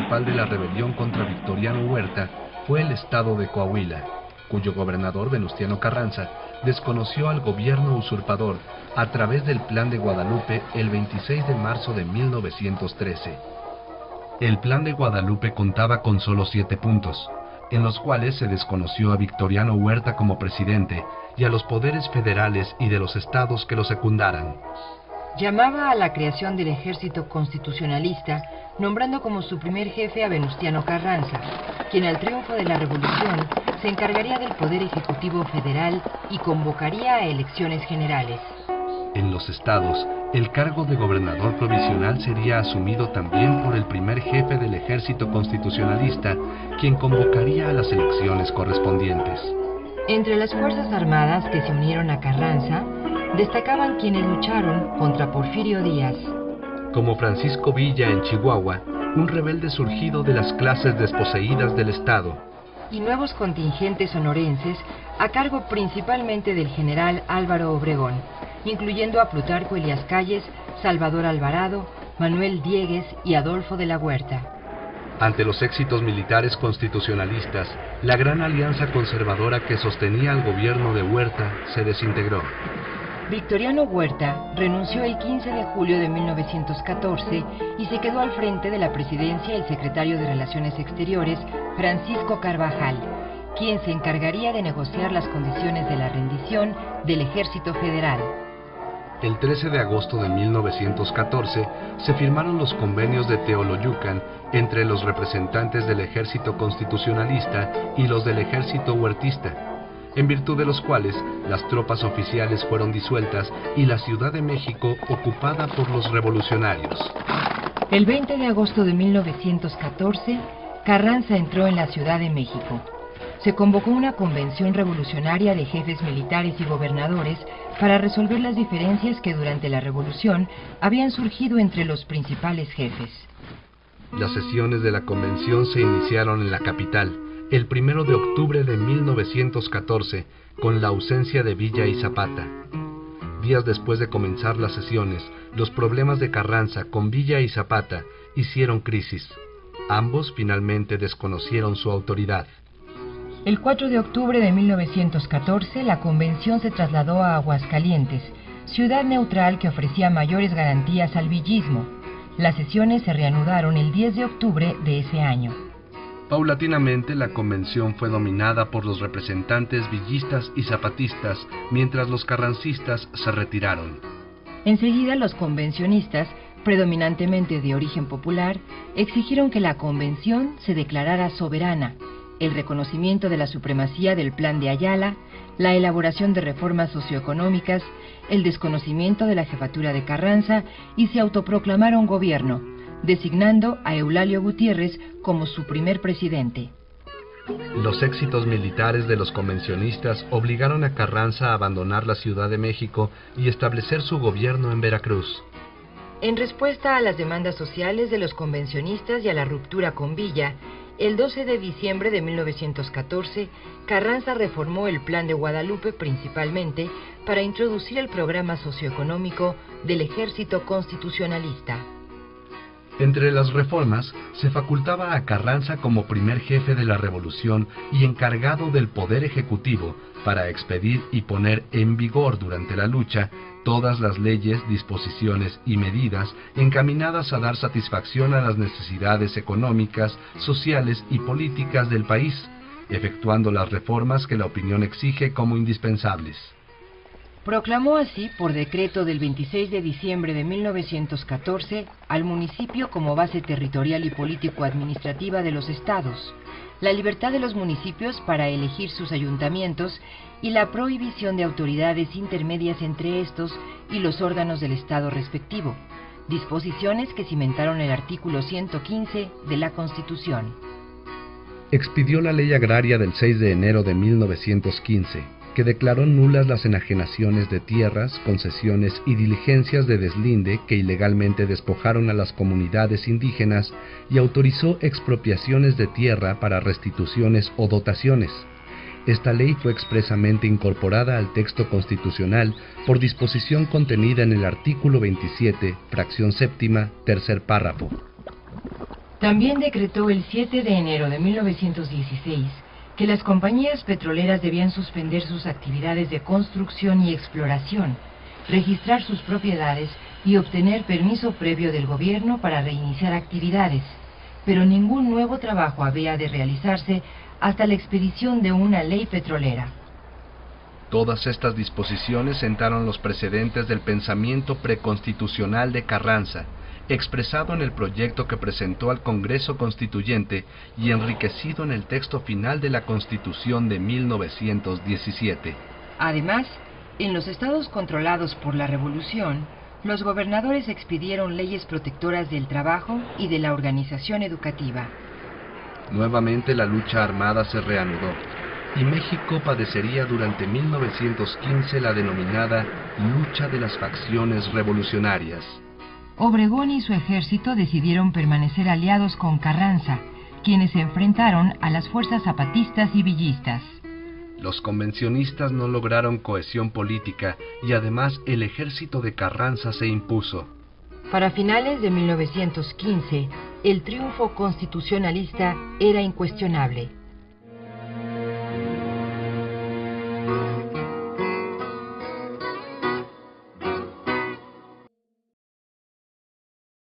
principal de la rebelión contra Victoriano Huerta fue el estado de Coahuila, cuyo gobernador Venustiano Carranza desconoció al gobierno usurpador a través del Plan de Guadalupe el 26 de marzo de 1913. El Plan de Guadalupe contaba con solo 7 puntos, en los cuales se desconoció a Victoriano Huerta como presidente y a los poderes federales y de los estados que lo secundaran. Llamaba a la creación del ejército constitucionalista, nombrando como su primer jefe a Venustiano Carranza, quien al triunfo de la revolución se encargaría del poder ejecutivo federal y convocaría a elecciones generales. En los estados, el cargo de gobernador provisional sería asumido también por el primer jefe del ejército constitucionalista, quien convocaría a las elecciones correspondientes. Entre las fuerzas armadas que se unieron a Carranza, destacaban quienes lucharon contra Porfirio Díaz, como Francisco Villa en Chihuahua, un rebelde surgido de las clases desposeídas del estado, y nuevos contingentes sonorenses a cargo principalmente del general Álvaro Obregón, incluyendo a Plutarco Elías Calles, Salvador Alvarado, Manuel Diegues y Adolfo de la Huerta. Ante los éxitos militares constitucionalistas, la gran alianza conservadora que sostenía al gobierno de Huerta se desintegró. Victoriano Huerta renunció el 15 de julio de 1914 y se quedó al frente de la presidencia el secretario de Relaciones Exteriores, Francisco Carvajal, quien se encargaría de negociar las condiciones de la rendición del Ejército Federal. El 13 de agosto de 1914 se firmaron los convenios de Teoloyucan entre los representantes del Ejército Constitucionalista y los del Ejército Huertista, en virtud de los cuales las tropas oficiales fueron disueltas y la Ciudad de México ocupada por los revolucionarios. El 20 de agosto de 1914, Carranza entró en la Ciudad de México. Se convocó una convención revolucionaria de jefes militares y gobernadores para resolver las diferencias que durante la revolución habían surgido entre los principales jefes. Las sesiones de la convención se iniciaron en la capital el 1 de octubre de 1914, con la ausencia de Villa y Zapata. Días después de comenzar las sesiones, los problemas de Carranza con Villa y Zapata hicieron crisis. Ambos finalmente desconocieron su autoridad. El 4 de octubre de 1914, la convención se trasladó a Aguascalientes, ciudad neutral que ofrecía mayores garantías al villismo. Las sesiones se reanudaron el 10 de octubre de ese año. Paulatinamente, la convención fue dominada por los representantes villistas y zapatistas, mientras los carrancistas se retiraron. Enseguida, los convencionistas, predominantemente de origen popular, exigieron que la convención se declarara soberana, el reconocimiento de la supremacía del Plan de Ayala, la elaboración de reformas socioeconómicas, el desconocimiento de la jefatura de Carranza y se autoproclamaron gobierno, designando a Eulalio Gutiérrez como su primer presidente. Los éxitos militares de los convencionistas obligaron a Carranza a abandonar la Ciudad de México y establecer su gobierno en Veracruz. En respuesta a las demandas sociales de los convencionistas y a la ruptura con Villa, el 12 de diciembre de 1914, Carranza reformó el Plan de Guadalupe principalmente para introducir el programa socioeconómico del Ejército Constitucionalista. Entre las reformas, se facultaba a Carranza como primer jefe de la revolución y encargado del poder ejecutivo para expedir y poner en vigor durante la lucha todas las leyes, disposiciones y medidas encaminadas a dar satisfacción a las necesidades económicas, sociales y políticas del país, efectuando las reformas que la opinión exige como indispensables. Proclamó así, por decreto del 26 de diciembre de 1914, al municipio como base territorial y político-administrativa de los estados, la libertad de los municipios para elegir sus ayuntamientos y la prohibición de autoridades intermedias entre estos y los órganos del estado respectivo, disposiciones que cimentaron el artículo 115 de la Constitución. Expidió la Ley Agraria del 6 de enero de 1915, que declaró nulas las enajenaciones de tierras, concesiones y diligencias de deslinde que ilegalmente despojaron a las comunidades indígenas y autorizó expropiaciones de tierra para restituciones o dotaciones. Esta ley fue expresamente incorporada al texto constitucional por disposición contenida en el artículo 27, fracción séptima, tercer párrafo. También decretó el 7 de enero de 1916 que las compañías petroleras debían suspender sus actividades de construcción y exploración, registrar sus propiedades y obtener permiso previo del gobierno para reiniciar actividades, pero ningún nuevo trabajo había de realizarse hasta la expedición de una ley petrolera. Todas estas disposiciones sentaron los precedentes del pensamiento preconstitucional de Carranza, expresado en el proyecto que presentó al Congreso Constituyente y enriquecido en el texto final de la Constitución de 1917. Además, en los estados controlados por la Revolución, los gobernadores expidieron leyes protectoras del trabajo y de la organización educativa. Nuevamente la lucha armada se reanudó, y México padecería durante 1915 la denominada Lucha de las Facciones Revolucionarias. Obregón y su ejército decidieron permanecer aliados con Carranza, quienes se enfrentaron a las fuerzas zapatistas y villistas. Los convencionistas no lograron cohesión política y además el ejército de Carranza se impuso. Para finales de 1915, el triunfo constitucionalista era incuestionable.